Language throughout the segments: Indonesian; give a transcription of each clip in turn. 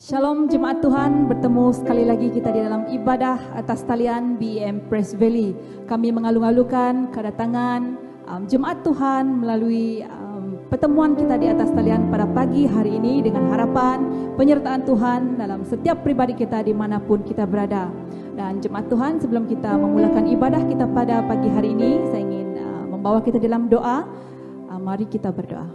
Shalom jemaat Tuhan, bertemu sekali lagi kita di dalam ibadah atas talian BEM Praise Valley. Kami mengalu-alukan kedatangan jemaat Tuhan melalui pertemuan kita di atas talian pada pagi hari ini dengan harapan penyertaan Tuhan dalam setiap pribadi kita dimanapun kita berada. Dan jemaat Tuhan, sebelum kita memulakan ibadah kita pada pagi hari ini, saya ingin membawa kita dalam doa. Mari kita berdoa.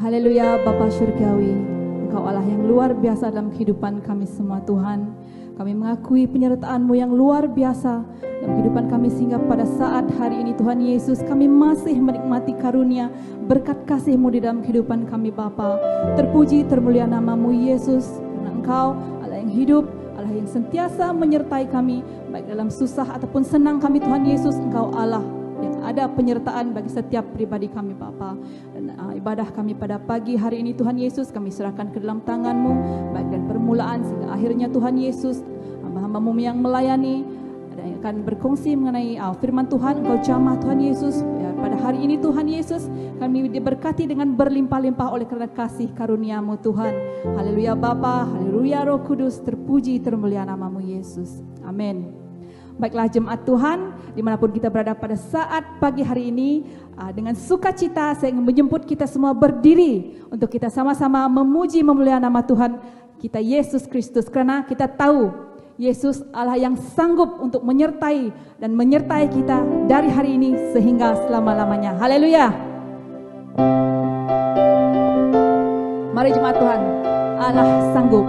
Haleluya Bapa Syurgawi, Engkau Allah yang luar biasa dalam kehidupan kami semua Tuhan. Kami mengakui penyertaan-Mu yang luar biasa dalam kehidupan kami sehingga pada saat hari ini Tuhan Yesus kami masih menikmati karunia berkat kasih-Mu di dalam kehidupan kami Bapa. Terpuji termulia nama-Mu Yesus, karena Engkau Allah yang hidup, Allah yang sentiasa menyertai kami baik dalam susah ataupun senang kami Tuhan Yesus. Engkau Allah yang ada penyertaan bagi setiap pribadi kami Bapa. Dan ibadah kami pada pagi hari ini Tuhan Yesus kami serahkan ke dalam tangan-Mu, baik dari permulaan sehingga akhirnya Tuhan Yesus, hamba-hamba-Mu yang melayani dan yang akan berkongsi mengenai firman Tuhan. Engkau jamah Tuhan Yesus. Pada hari ini Tuhan Yesus kami diberkati dengan berlimpah-limpah oleh karena kasih karunia-Mu Tuhan. Haleluya Bapa, haleluya Roh Kudus, terpuji termulia nama-Mu Yesus. Amin. Baiklah jemaat Tuhan, dimanapun kita berada pada saat pagi hari ini, dengan sukacita saya ingin menjemput kita semua berdiri untuk kita sama-sama memuji memuliakan nama Tuhan kita Yesus Kristus, karena kita tahu Yesus Allah yang sanggup untuk menyertai dan menyertai kita dari hari ini sehingga selama-lamanya. Haleluya. Mari jemaat Tuhan, Allah sanggup.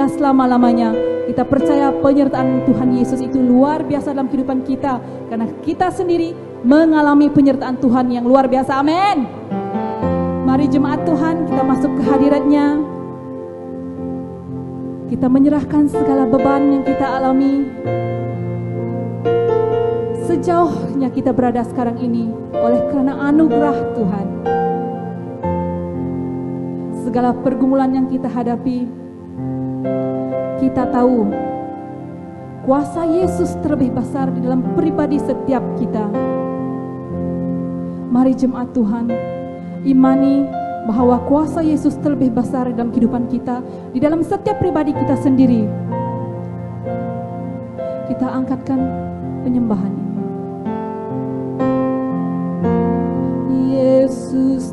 Selama-lamanya kita percaya penyertaan Tuhan Yesus itu luar biasa dalam kehidupan kita, karena kita sendiri mengalami penyertaan Tuhan yang luar biasa. Amin. Mari jemaat Tuhan, kita masuk ke hadirat-Nya. Kita menyerahkan segala beban yang kita alami, sejauhnya kita berada sekarang ini oleh karena anugerah Tuhan. Segala pergumulan yang kita hadapi, kita tahu kuasa Yesus terlebih besar di dalam pribadi setiap kita. Mari jemaat Tuhan, imani bahwa kuasa Yesus terlebih besar dalam kehidupan kita, di dalam setiap pribadi kita sendiri. Kita angkatkan penyembahan ini. Yesus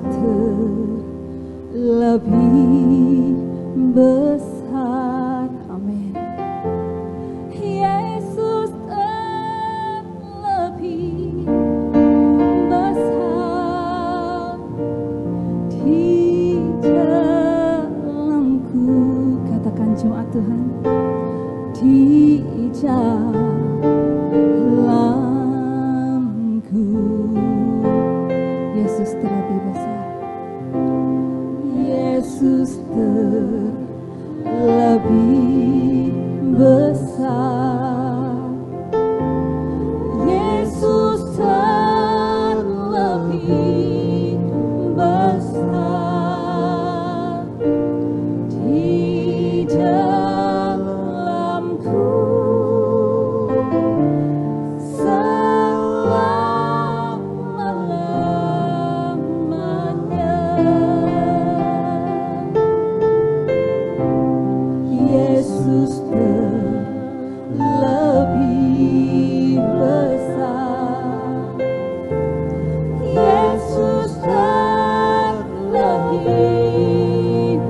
terlebih besar. Amin. Yesus terlebih besar di dalamku. Katakan jemaat Tuhan, di dalamku. Yesus terlebih besar. Yesus terlebih besar. Yesus terlebih besar di dalamku. Yesus terlebih besar. Yesus terlebih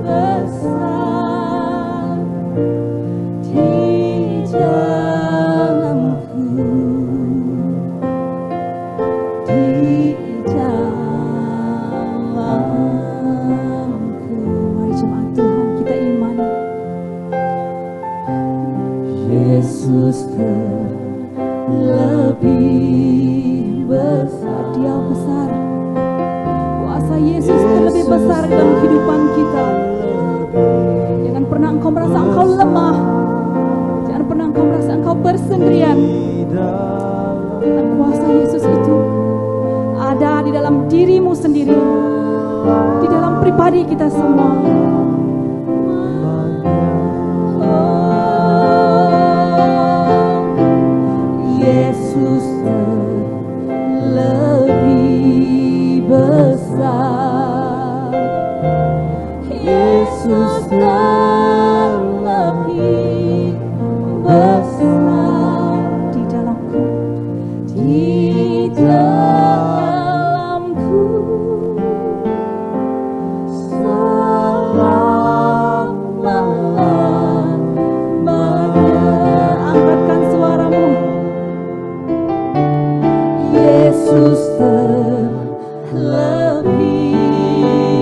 besar di dalamku, di dalamku. Mari jemaat Tuhan, kita iman. Yesus terlebih besar. Dia besar. Kuasa Yesus terlebih besar dalam kehidupan kita. Jangan pernah engkau merasa engkau lemah. Jangan pernah engkau merasa engkau bersendirian. Dan kuasa Yesus itu ada di dalam dirimu sendiri, di dalam pribadi kita semua. Yesus terlebih besar. Yesus terlebih besar di dalamku, di dalamku selama-lamanya. Angkatkan suaramu. Yesus terlebih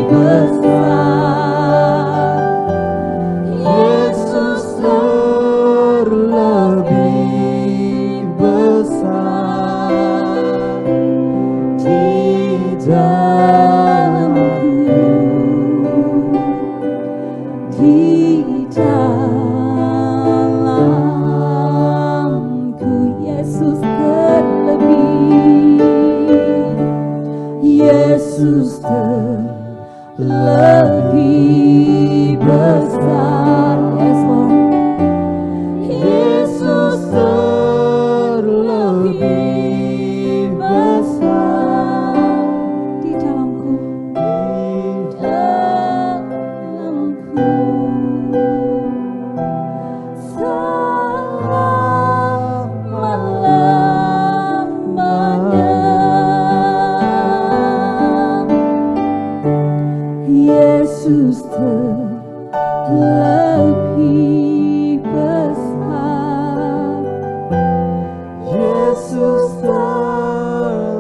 besar. Yesus terlebih besar di dalamku, di dalamku. Yesus Yesus terlebih besar. Yes, Lord. Yesus terlebih besar di dalamku, di dalamku. Selama-lamanya. Yesus terlebih besar. Yesus terlebih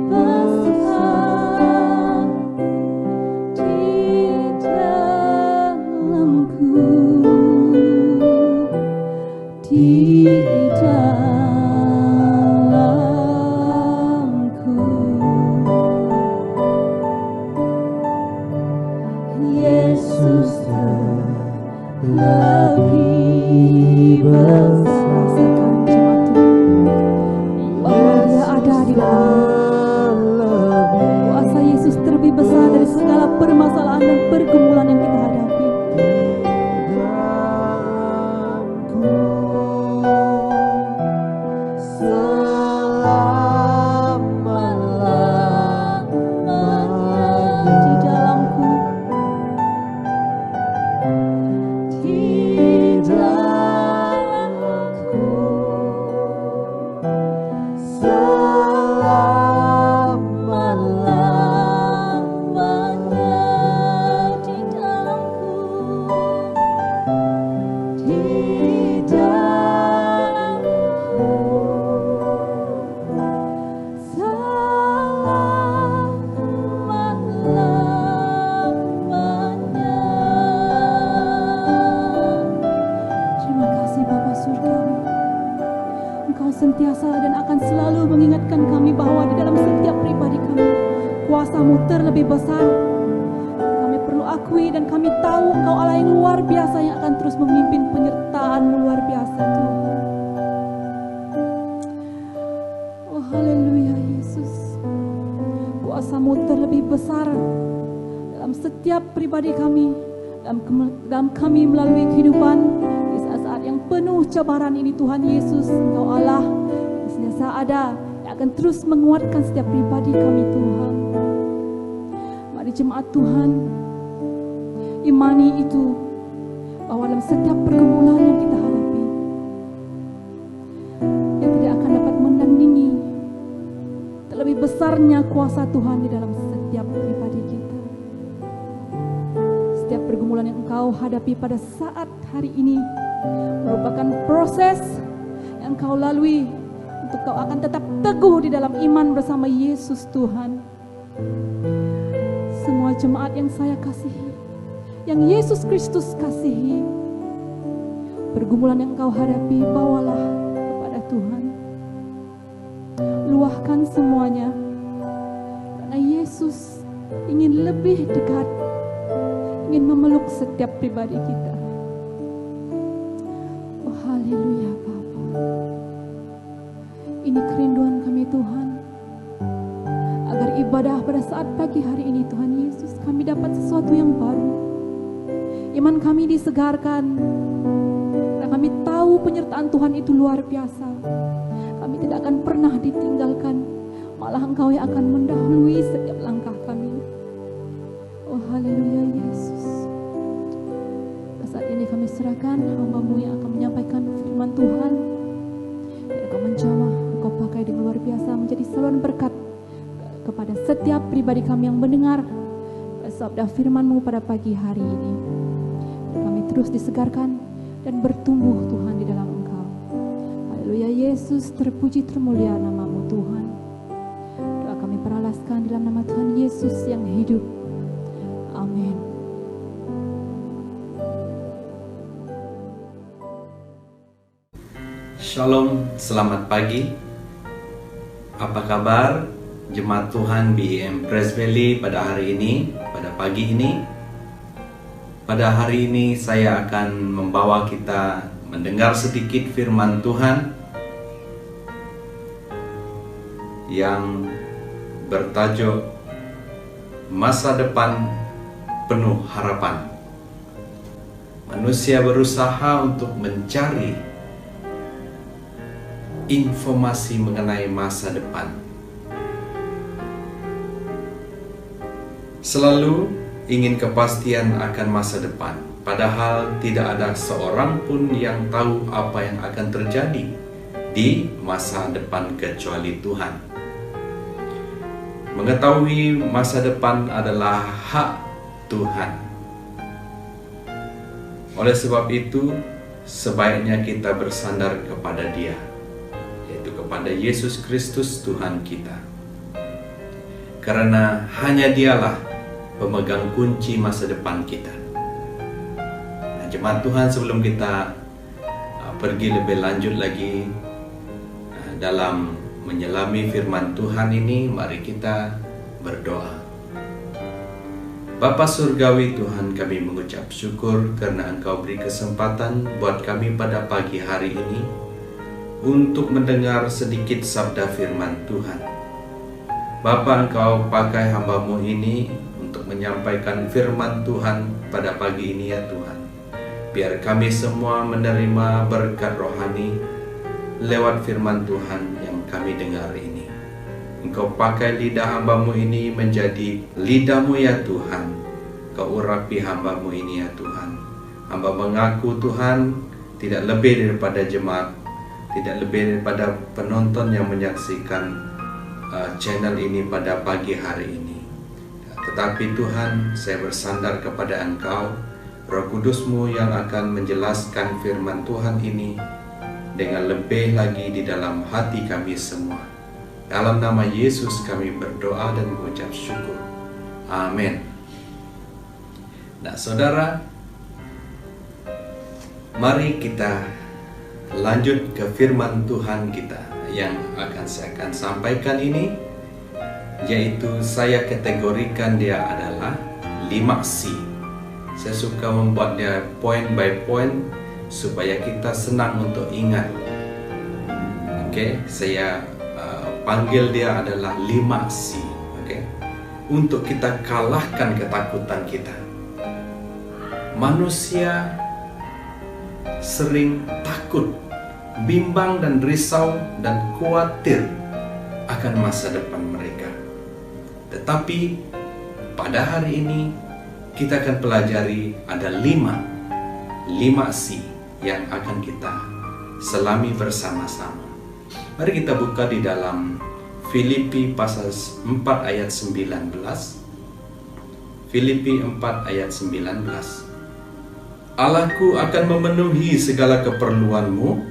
besar di dalamku, di dalamku. Yesus terlebih besar. Rasakan jemaat Tuhan. senantiasa dan akan selalu mengingatkan kami bahwa di dalam setiap pribadi kami, kuasa-Mu terlebih besar. Kami perlu akui dan kami tahu Engkau Allah yang luar biasa yang akan terus memimpin penyertaan-Mu luar biasa Tuhan. Oh haleluya Yesus. Kuasa-Mu terlebih besar dalam setiap pribadi kami, dalam kami melalui kehidupan di saat-saat yang penuh cabaran ini Tuhan Yesus. Engkau Allah yang senantiasa ada, yang akan terus menguatkan setiap pribadi kami Tuhan. Mari jemaat Tuhan, imani itu bahwa dalam setiap pergumulan yang kita hadapi, yang tidak akan dapat menandingi terlebih besarnya kuasa Tuhan di dalam setiap pribadi kita. Setiap pergumulan yang engkau hadapi pada saat hari ini merupakan proses yang engkau lalui untuk kau akan tetap teguh di dalam iman bersama Yesus Tuhan. Semua jemaat yang saya kasihi, yang Yesus Kristus kasihi, pergumulan yang engkau hadapi bawalah kepada Tuhan. Luahkan semuanya, karena Yesus ingin lebih dekat, ingin memeluk setiap pribadi kita. Oh haleluya Bapa. Ini kerinduan kami Tuhan, agar ibadah pada saat pagi hari ini Tuhan Yesus, kami dapat sesuatu yang baru. Iman kami disegarkan, karena kami tahu penyertaan Tuhan itu luar biasa. Kami tidak akan pernah ditinggalkan, malah Engkau yang akan mendahului setiap langkah kami. Oh haleluya Yesus. Pada saat ini kami serahkan hamba-Mu yang akan menyampaikan firman Tuhan, yang Engkau menjamah, Engkau pakai dengan luar biasa menjadi saluran berkat kepada setiap pribadi kami yang mendengar sabda firman-Mu pada pagi hari ini. Kami terus disegarkan dan bertumbuh Tuhan di dalam Engkau. Haleluya Yesus, terpuji termulia nama-Mu Tuhan. Doa kami peralaskan dalam nama Tuhan Yesus yang hidup. Amin. Shalom, selamat pagi. Apa kabar jemaat Tuhan BEM Praise Valley pada hari ini, pada pagi ini? Pada hari ini saya akan membawa kita mendengar sedikit firman Tuhan yang bertajuk Masa Depan Penuh Harapan. Manusia berusaha untuk mencari informasi mengenai masa depan. Selalu ingin kepastian akan masa depan, padahal tidak ada seorang pun yang tahu apa yang akan terjadi di masa depan kecuali Tuhan. Mengetahui masa depan adalah hak Tuhan. Oleh sebab itu, sebaiknya kita bersandar kepada Dia, yaitu kepada Yesus Kristus Tuhan kita. Karena hanya Dialah pemegang kunci masa depan kita. Nah, jemaat Tuhan, sebelum kita pergi lebih lanjut lagi dalam menyelami firman Tuhan ini, mari kita berdoa. Bapa Surgawi Tuhan, kami mengucap syukur karena Engkau beri kesempatan buat kami pada pagi hari ini untuk mendengar sedikit sabda firman Tuhan. Bapa, Engkau pakai hamba-Mu ini untuk menyampaikan firman Tuhan pada pagi ini ya Tuhan. Biar kami semua menerima berkat rohani lewat firman Tuhan yang kami dengar ini. Engkau pakai lidah hamba-Mu ini menjadi lidah-Mu ya Tuhan. Kau urapi hamba-Mu ini ya Tuhan. Hamba mengaku Tuhan tidak lebih daripada jemaat, tidak lebih daripada penonton yang menyaksikan channel ini pada pagi hari ini. Tetapi Tuhan, saya bersandar kepada Engkau, Roh Kudus-Mu yang akan menjelaskan firman Tuhan ini dengan lebih lagi di dalam hati kami semua. Dalam nama Yesus kami berdoa dan mengucap syukur. Amin. Nah saudara, mari kita lanjut ke firman Tuhan kita, yang saya akan sampaikan ini, yaitu saya kategorikan dia adalah 5C. Saya suka membuat dia point by point supaya kita senang untuk ingat. Oke, saya panggil dia adalah 5C. Oke, untuk kita kalahkan ketakutan kita. Manusia sering takut, bimbang dan risau dan khawatir akan masa depan mereka. Tetapi pada hari ini kita akan pelajari ada 5C yang akan kita selami bersama-sama. Mari kita buka di dalam Filipi pasal 4 ayat 19. Filipi 4 ayat 19. Allahku akan memenuhi segala keperluanmu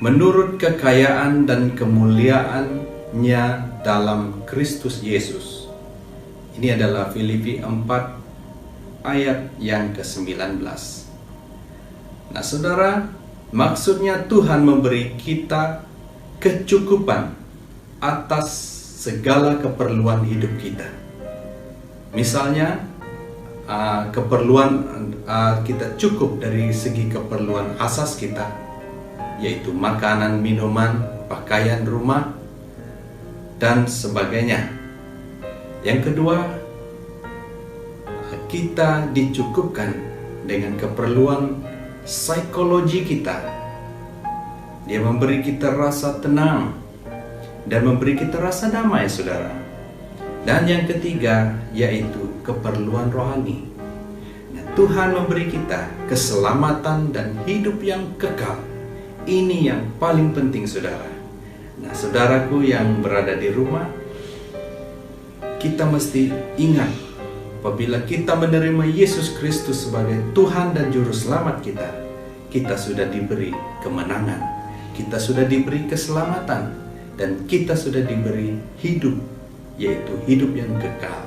menurut kekayaan dan kemuliaannya dalam Kristus Yesus. Ini adalah Filipi 4 ayat yang ke-19. Nah saudara, maksudnya Tuhan memberi kita kecukupan atas segala keperluan hidup kita. Misalnya, keperluan kita cukup dari segi keperluan asas kita, yaitu makanan, minuman, pakaian, rumah, dan sebagainya. Yang kedua, kita dicukupkan dengan keperluan psikologi kita. Dia memberi kita rasa tenang dan memberi kita rasa damai, saudara. Dan yang ketiga, yaitu keperluan rohani. Nah, Tuhan memberi kita keselamatan dan hidup yang kekal. Ini yang paling penting, saudara. Nah, saudaraku yang berada di rumah, kita mesti ingat, apabila kita menerima Yesus Kristus sebagai Tuhan dan Juru Selamat kita sudah diberi kemenangan, kita sudah diberi keselamatan, dan kita sudah diberi hidup, yaitu hidup yang kekal.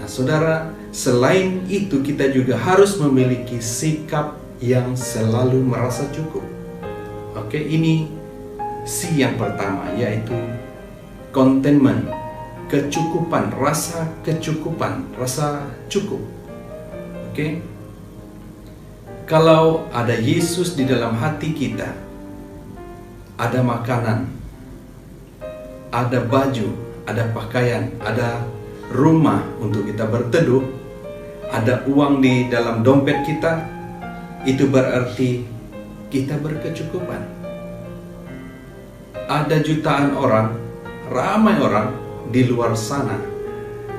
Nah, saudara, selain itu kita juga harus memiliki sikap yang selalu merasa cukup. Oke, ini C yang pertama, yaitu contentment, kecukupan, rasa kecukupan, rasa cukup. Oke, kalau ada Yesus di dalam hati kita, ada makanan, ada baju, ada pakaian, ada rumah untuk kita berteduh, ada uang di dalam dompet kita, itu berarti kita berkecukupan. Ada jutaan orang, ramai orang di luar sana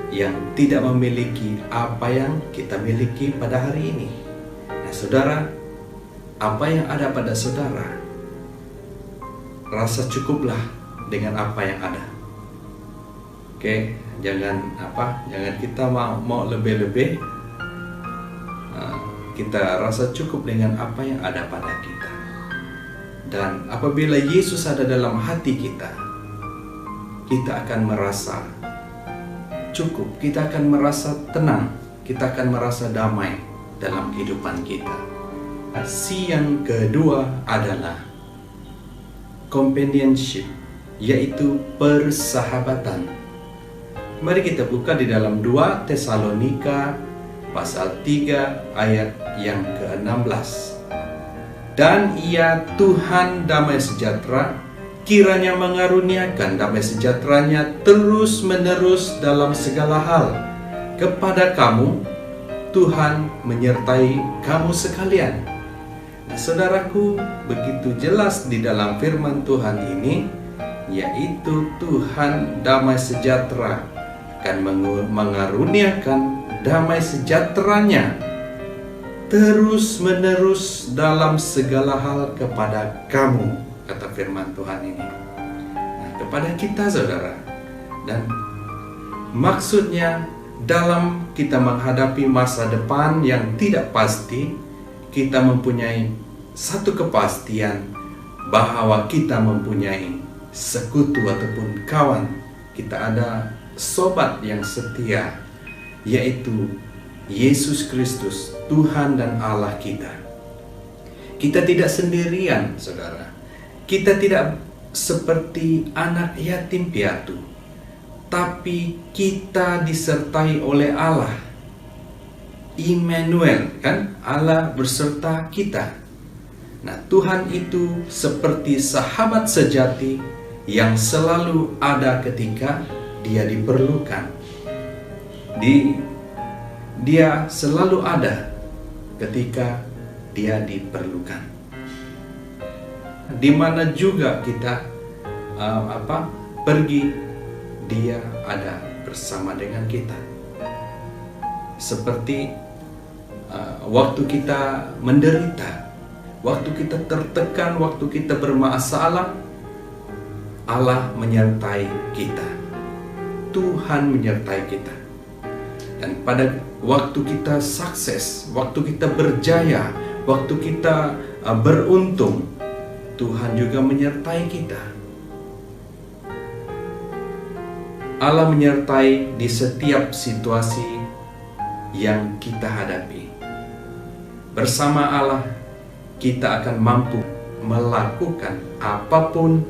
yang tidak memiliki apa yang kita miliki pada hari ini. Nah, saudara, apa yang ada pada saudara, rasa cukuplah dengan apa yang ada. Oke, jangan kita mau lebih-lebih. Kita rasa cukup dengan apa yang ada pada kita. Dan apabila Yesus ada dalam hati kita, kita akan merasa cukup, kita akan merasa tenang, kita akan merasa damai dalam kehidupan kita. C yang kedua adalah companionship, yaitu persahabatan. Mari kita buka di dalam 2 Tesalonika pasal 3 ayat yang ke-16. Dan Ia Tuhan damai sejahtera, kiranya mengaruniakan damai sejahteranya terus-menerus dalam segala hal kepada kamu. Tuhan menyertai kamu sekalian. Nah, saudaraku, begitu jelas di dalam firman Tuhan ini, yaitu Tuhan damai sejahtera akan mengaruniakan damai sejahteranya terus-menerus dalam segala hal kepada kamu, kata firman Tuhan ini. Nah, kepada kita, saudara. Dan maksudnya dalam kita menghadapi masa depan yang tidak pasti, kita mempunyai satu kepastian bahwa kita mempunyai sekutu ataupun kawan. Kita ada sobat yang setia, yaitu Yesus Kristus, Tuhan dan Allah kita. Kita tidak sendirian, saudara. kita tidak seperti anak yatim piatu, tapi kita disertai oleh Allah. Immanuel, kan? Allah berserta kita. Nah, Tuhan itu seperti sahabat sejati yang selalu ada ketika dia diperlukan. Dia selalu ada ketika dia diperlukan. Di mana juga kita pergi, dia ada bersama dengan kita. Seperti waktu kita menderita, waktu kita tertekan, waktu kita bermasalah, Allah menyertai kita. Tuhan menyertai kita. Dan pada waktu kita sukses, waktu kita berjaya, waktu kita beruntung, Tuhan juga menyertai kita. Allah menyertai di setiap situasi yang kita hadapi. Bersama Allah, kita akan mampu melakukan apapun.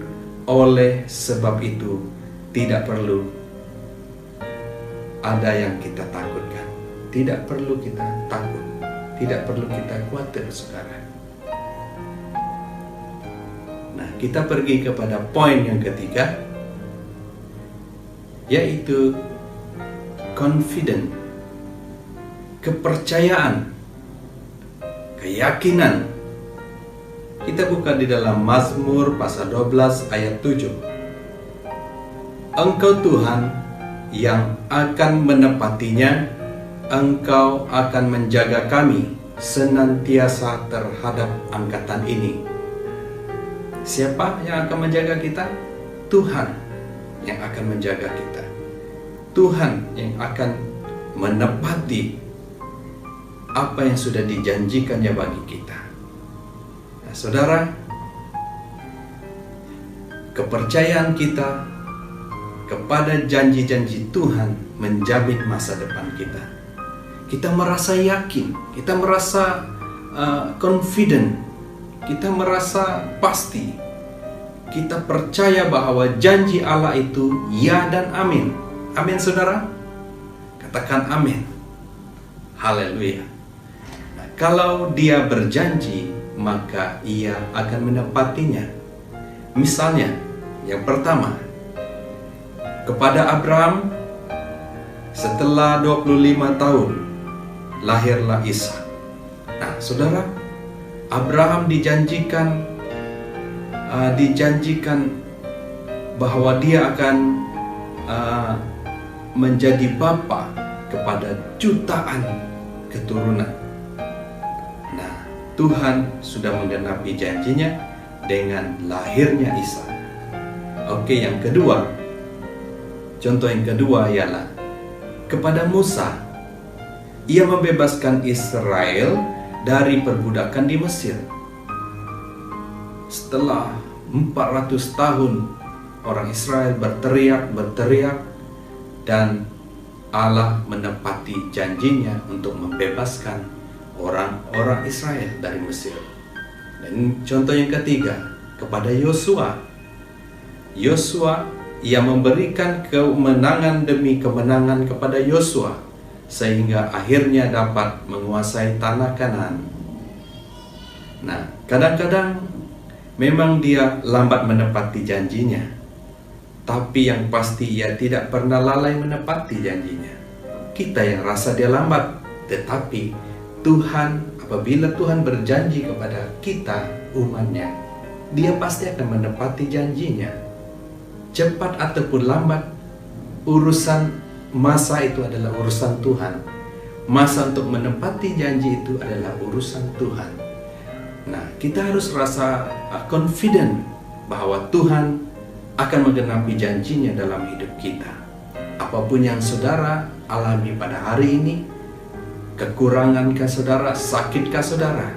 Oleh sebab itu, tidak perlu ada yang kita takutkan. Tidak perlu kita takut. Tidak perlu kita khawatir, saudara. Nah, kita pergi kepada poin yang ketiga, yaitu confident, kepercayaan, keyakinan. Kita buka di dalam Mazmur pasal 12 ayat 7. Engkau Tuhan yang akan menepatinya, Engkau akan menjaga kami senantiasa terhadap angkatan ini. Siapa yang akan menjaga kita? Tuhan yang akan menjaga kita. Tuhan yang akan menepati apa yang sudah dijanjikannya bagi kita. Nah, saudara, kepercayaan kita kepada janji-janji Tuhan menjamin masa depan kita. Kita merasa yakin, kita merasa confident, kita merasa pasti. Kita percaya bahwa janji Allah itu ya dan amin. Amin, saudara? Katakan amin. Haleluya. Nah, kalau dia berjanji, maka ia akan menepatinya. Misalnya, yang pertama, kepada Abraham, setelah 25 tahun, lahirlah Ishak. Nah, saudara, Abraham dijanjikan bahwa dia akan menjadi bapa kepada jutaan keturunan. Nah, Tuhan sudah menggenapi janjinya dengan lahirnya Ishak. Oke, yang kedua, contoh yang kedua ialah kepada Musa. Ia membebaskan Israel dari perbudakan di Mesir. Setelah 400 tahun orang Israel berteriak dan Allah menepati janjinya untuk membebaskan orang-orang Israel dari Mesir. Dan contoh yang ketiga, kepada Yosua. Ia memberikan kemenangan demi kemenangan kepada Yosua, sehingga akhirnya dapat menguasai tanah Kanaan. Nah, kadang-kadang memang dia lambat menepati janjinya, tapi yang pasti ia tidak pernah lalai menepati janjinya. Kita yang rasa dia lambat, tetapi Tuhan, apabila Tuhan berjanji kepada kita, umatnya, dia pasti akan menepati janjinya. Cepat ataupun lambat, urusan masa itu adalah urusan Tuhan. Masa untuk menepati janji itu adalah urusan Tuhan. Nah, kita harus rasa confident bahwa Tuhan akan menggenapi janjinya dalam hidup kita. Apapun yang saudara alami pada hari ini, kekurangankah saudara, sakitkah saudara,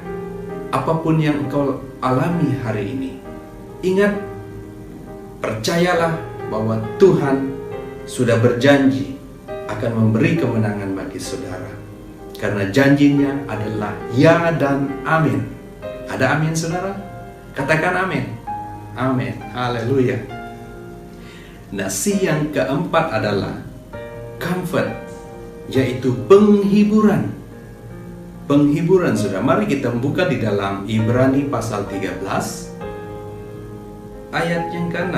apapun yang engkau alami hari ini, ingat, percayalah bahwa Tuhan sudah berjanji akan memberi kemenangan bagi saudara. Karena janjinya adalah ya dan amin. Ada amin, saudara? Katakan amin. Amin. Haleluya. Nah, si yang keempat adalah comfort, yaitu penghiburan. Penghiburan, saudara. Mari kita buka di dalam Ibrani pasal 13 ayat yang ke-6.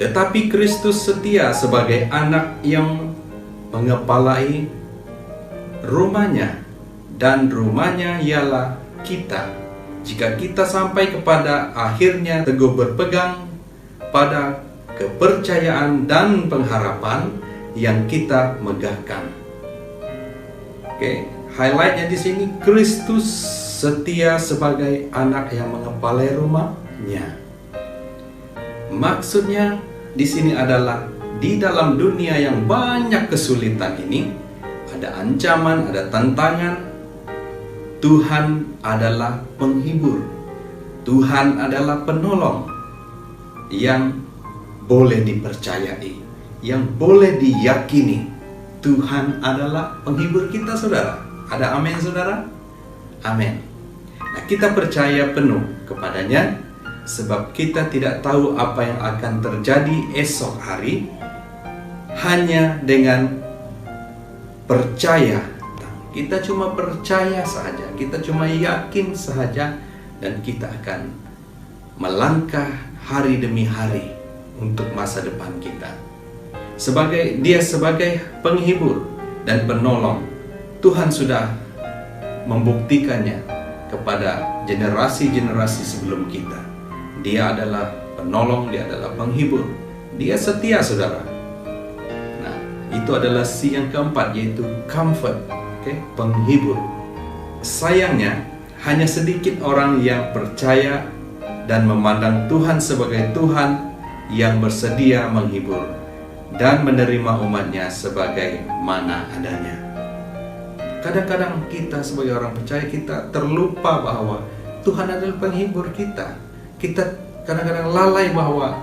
Tetapi Kristus setia sebagai anak yang mengepalai rumahnya, dan rumahnya ialah kita. Jika kita sampai kepada akhirnya teguh berpegang pada kepercayaan dan pengharapan yang kita megahkan. Oke, highlightnya di sini, Kristus setia sebagai anak yang mengepalai rumahnya. Maksudnya di sini adalah di dalam dunia yang banyak kesulitan ini, ada ancaman, ada tantangan, Tuhan adalah penghibur. Tuhan adalah penolong yang boleh dipercayai, yang boleh diyakini. Tuhan adalah penghibur kita, saudara. Ada amin, saudara? Amin. Nah, kita percaya penuh kepadanya, sebab kita tidak tahu apa yang akan terjadi esok hari. Hanya dengan percaya, kita cuma percaya saja, kita cuma yakin saja, dan kita akan melangkah hari demi hari untuk masa depan kita. Dia sebagai penghibur dan penolong, Tuhan sudah membuktikannya kepada generasi-generasi sebelum kita. Dia adalah penolong, dia adalah penghibur, dia setia, saudara. Nah, itu adalah si yang keempat, yaitu comfort, penghibur. Sayangnya, hanya sedikit orang yang percaya dan memandang Tuhan sebagai Tuhan yang bersedia menghibur dan menerima umatnya sebagai mana adanya. Kadang-kadang kita sebagai orang percaya, kita terlupa bahwa Tuhan adalah penghibur kita. Kita kadang-kadang lalai bahwa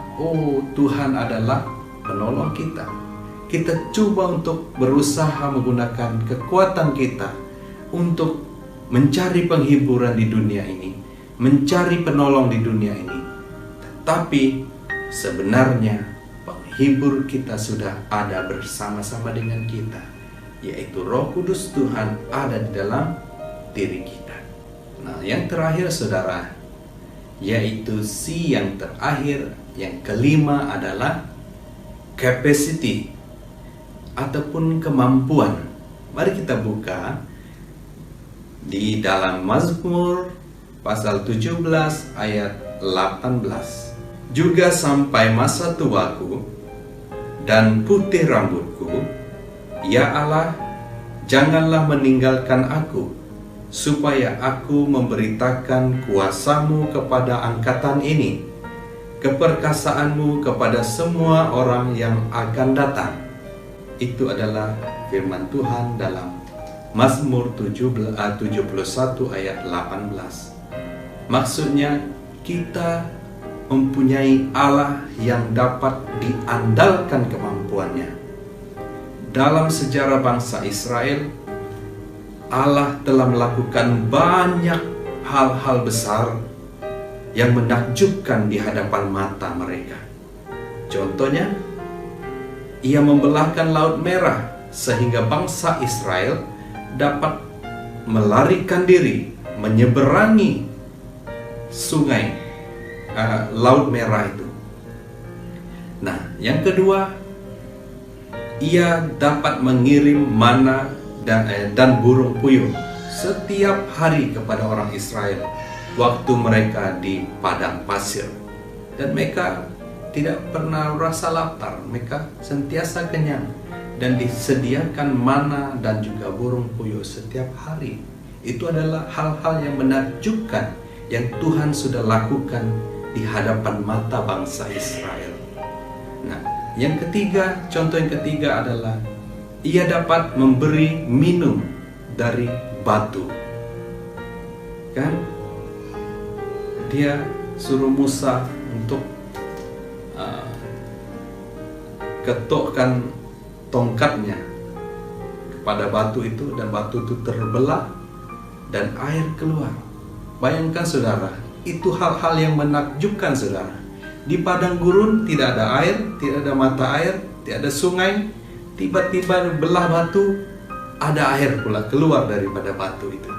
Tuhan adalah penolong kita. Kita coba untuk berusaha menggunakan kekuatan kita untuk mencari penghiburan di dunia ini, mencari penolong di dunia ini. Tetapi sebenarnya penghibur kita sudah ada bersama-sama dengan kita, yaitu Roh Kudus Tuhan ada di dalam diri kita. Nah, yang terakhir, saudara, yaitu si yang terakhir, yang kelima adalah capacity ataupun kemampuan. Mari kita buka di dalam Mazmur pasal 17 ayat 18. Juga sampai masa tuaku dan putih rambutku, ya Allah, janganlah meninggalkan aku, supaya aku memberitakan kuasa-Mu kepada angkatan ini, keperkasaanmu kepada semua orang yang akan datang. Itu adalah firman Tuhan dalam Mazmur 71 ayat 18. Maksudnya kita mempunyai Allah yang dapat diandalkan kemampuannya. Dalam sejarah bangsa Israel, Allah telah melakukan banyak hal-hal besar yang menakjubkan di hadapan mata mereka. Contohnya, Ia membelahkan Laut Merah sehingga bangsa Israel dapat melarikan diri, menyeberangi sungai Laut Merah itu. Nah, yang kedua, Ia dapat mengirim mana dan burung puyuh setiap hari kepada orang Israel waktu mereka di padang pasir, dan mereka tidak pernah rasa lapar, mereka sentiasa kenyang, dan disediakan mana dan juga burung puyuh setiap hari. Itu adalah hal-hal yang menakjubkan yang Tuhan sudah lakukan di hadapan mata bangsa Israel. Nah, yang ketiga, contoh yang ketiga adalah Ia dapat memberi minum dari batu. Kan? Dia suruh Musa untuk ketukkan tongkatnya kepada batu itu, dan batu itu terbelah dan air keluar. Bayangkan, saudara, itu hal-hal yang menakjubkan, saudara. Di padang gurun tidak ada air, tidak ada mata air, tidak ada sungai. Tiba-tiba belah batu, ada air pula keluar daripada batu itu.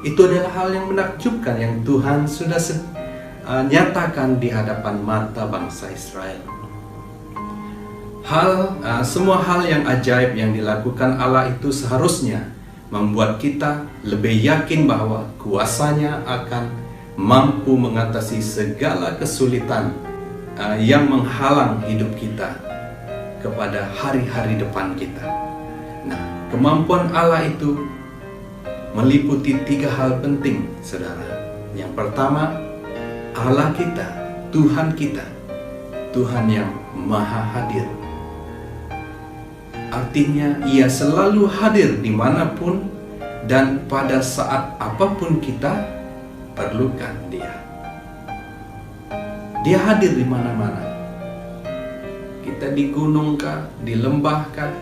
Itu adalah hal yang menakjubkan yang Tuhan sudah nyatakan di hadapan mata bangsa Israel. Semua hal yang ajaib yang dilakukan Allah itu seharusnya membuat kita lebih yakin bahwa kuasa-Nya akan mampu mengatasi segala kesulitan yang menghalang hidup kita kepada hari-hari depan kita. Nah, kemampuan Allah itu meliputi 3 hal penting, saudara. Yang pertama, Allah kita, Tuhan kita, Tuhan yang maha hadir. Artinya Ia selalu hadir dimanapun dan pada saat apapun kita perlukan Dia. Dia hadir di mana-mana. Kita di gunung kah, di lembah kah,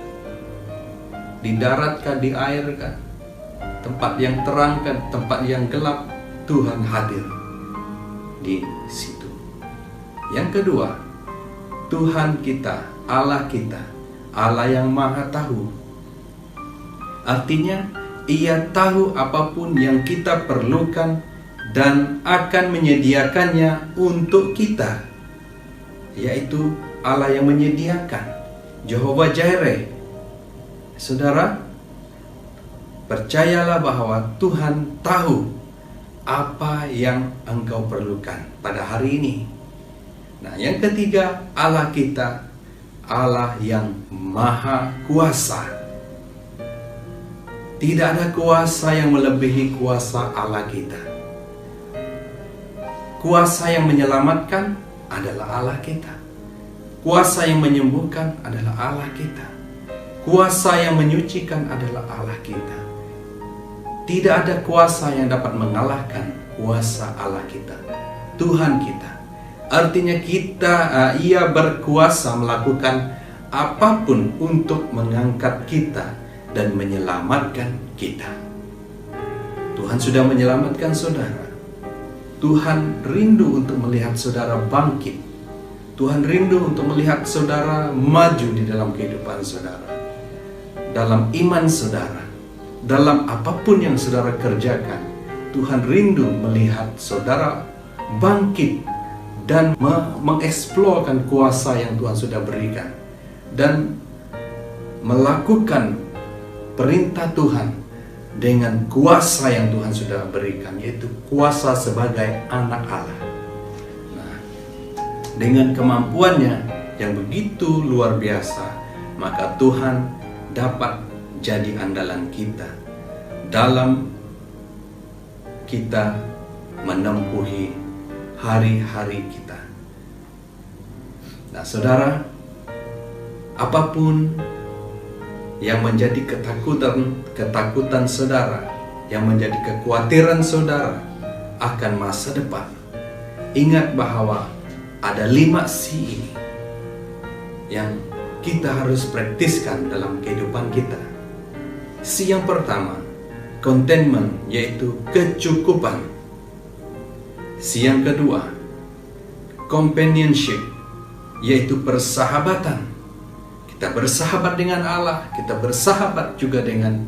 di darat kah, di air kah, tempat yang terang kah, tempat yang gelap, Tuhan hadir di situ. Yang kedua, Tuhan kita, Allah yang maha tahu. Artinya Ia tahu apapun yang kita perlukan dan akan menyediakannya untuk kita, yaitu Allah yang menyediakan, Jehovah Jireh. Saudara, percayalah bahwa Tuhan tahu apa yang engkau perlukan pada hari ini. Nah, yang ketiga, Allah kita, Allah yang maha kuasa. Tidak ada kuasa yang melebihi kuasa Allah kita. Kuasa yang menyelamatkan adalah Allah kita. Kuasa yang menyembuhkan adalah Allah kita. Kuasa yang menyucikan adalah Allah kita. Tidak ada kuasa yang dapat mengalahkan kuasa Allah kita, Tuhan kita. Artinya Ia berkuasa melakukan apapun untuk mengangkat kita dan menyelamatkan kita. Tuhan sudah menyelamatkan saudara. Tuhan rindu untuk melihat saudara bangkit. Tuhan rindu untuk melihat saudara maju di dalam kehidupan saudara, dalam iman saudara, dalam apapun yang saudara kerjakan. Tuhan rindu melihat saudara bangkit dan mengeksplorkan kuasa yang Tuhan sudah berikan dan melakukan perintah Tuhan dengan kuasa yang Tuhan sudah berikan, yaitu kuasa sebagai anak Allah. Nah, dengan kemampuannya yang begitu luar biasa, maka Tuhan dapat jadi andalan kita dalam kita menempuhi hari-hari kita. Nah, saudara, apapun yang menjadi ketakutan saudara, yang menjadi kekhawatiran saudara akan masa depan, ingat bahwa ada 5 C ini yang kita harus praktiskan dalam kehidupan kita. C yang pertama, contentment, yaitu kecukupan. C yang kedua, companionship, yaitu persahabatan. Kita bersahabat dengan Allah, kita bersahabat juga dengan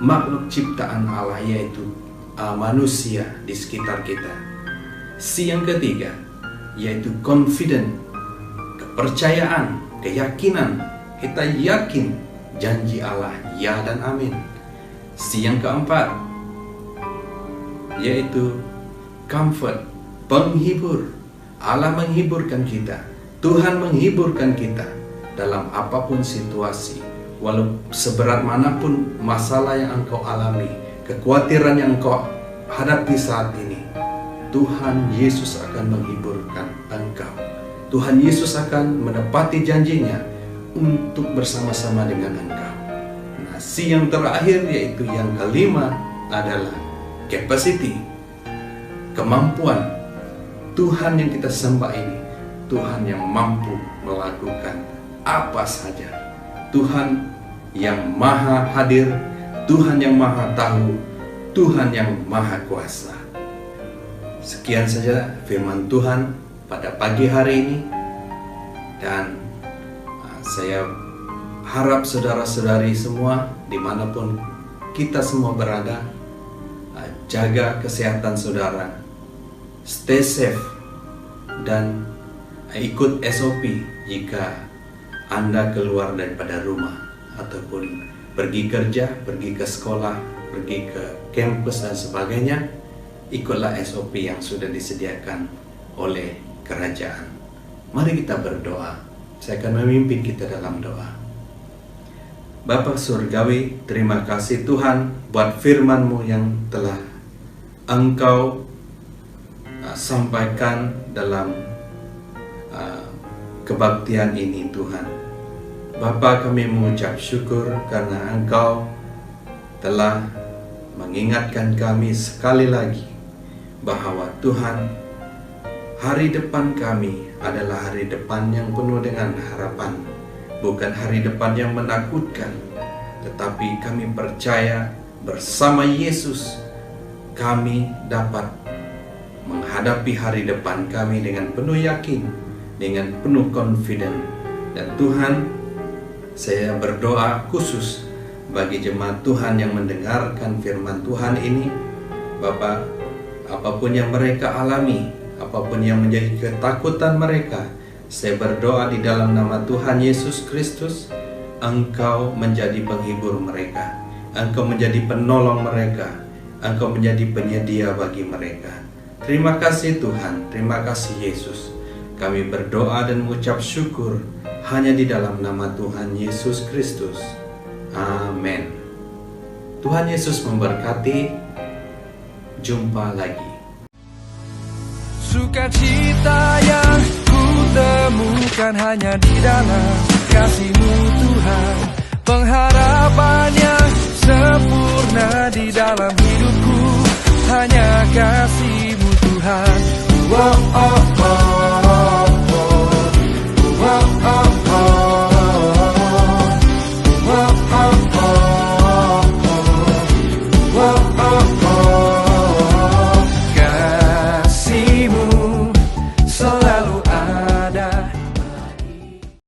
makhluk ciptaan Allah, yaitu manusia di sekitar kita. C yang ketiga, yaitu confident, kepercayaan, keyakinan. Kita yakin janji Allah ya dan amin. C yang keempat, yaitu comfort, penghibur. Allah menghiburkan kita, Tuhan menghiburkan kita dalam apapun situasi. Walau seberat manapun masalah yang engkau alami, kekhawatiran yang engkau hadapi saat ini, Tuhan Yesus akan menghiburkan engkau. Tuhan Yesus akan menepati janjinya untuk bersama-sama dengan engkau. Nah, si yang terakhir, yaitu yang kelima, adalah capacity, kemampuan. Tuhan yang kita sembah ini Tuhan yang mampu melakukan apa saja. Tuhan yang maha hadir, Tuhan yang maha tahu, Tuhan yang maha kuasa. Sekian saja firman Tuhan pada pagi hari ini, dan saya harap saudara-saudari semua dimanapun kita semua berada, jaga kesehatan saudara, stay safe, dan ikut SOP jika Anda keluar daripada rumah ataupun pergi kerja, pergi ke sekolah, pergi ke kampus dan sebagainya. Ikutlah SOP yang sudah disediakan oleh kerajaan. Mari kita berdoa. Saya akan memimpin kita dalam doa. Bapa Surgawi, terima kasih Tuhan buat firman-Mu yang telah Engkau sampaikan dalam kebaktian ini Tuhan. Bapa, kami mengucap syukur karena Engkau telah mengingatkan kami sekali lagi bahwa Tuhan, hari depan kami adalah hari depan yang penuh dengan harapan, bukan hari depan yang menakutkan, tetapi kami percaya bersama Yesus kami dapat menghadapi hari depan kami dengan penuh yakin, dengan penuh confident. Dan Tuhan, saya berdoa khusus bagi jemaat Tuhan yang mendengarkan firman Tuhan ini. Bapak, apapun yang mereka alami, apapun yang menjadi ketakutan mereka, saya berdoa di dalam nama Tuhan Yesus Kristus, Engkau menjadi penghibur mereka, Engkau menjadi penolong mereka, Engkau menjadi penyedia bagi mereka. Terima kasih Tuhan, terima kasih Yesus. Kami berdoa dan mengucap syukur hanya di dalam nama Tuhan Yesus Kristus. Amin. Tuhan Yesus memberkati. Jumpa lagi. Sukacita yang ku temukan hanya di dalam kasih-Mu Tuhan. Pengharapan yang sempurna di dalam hidupku hanya kasih-Mu Tuhan. Oh, oh, oh.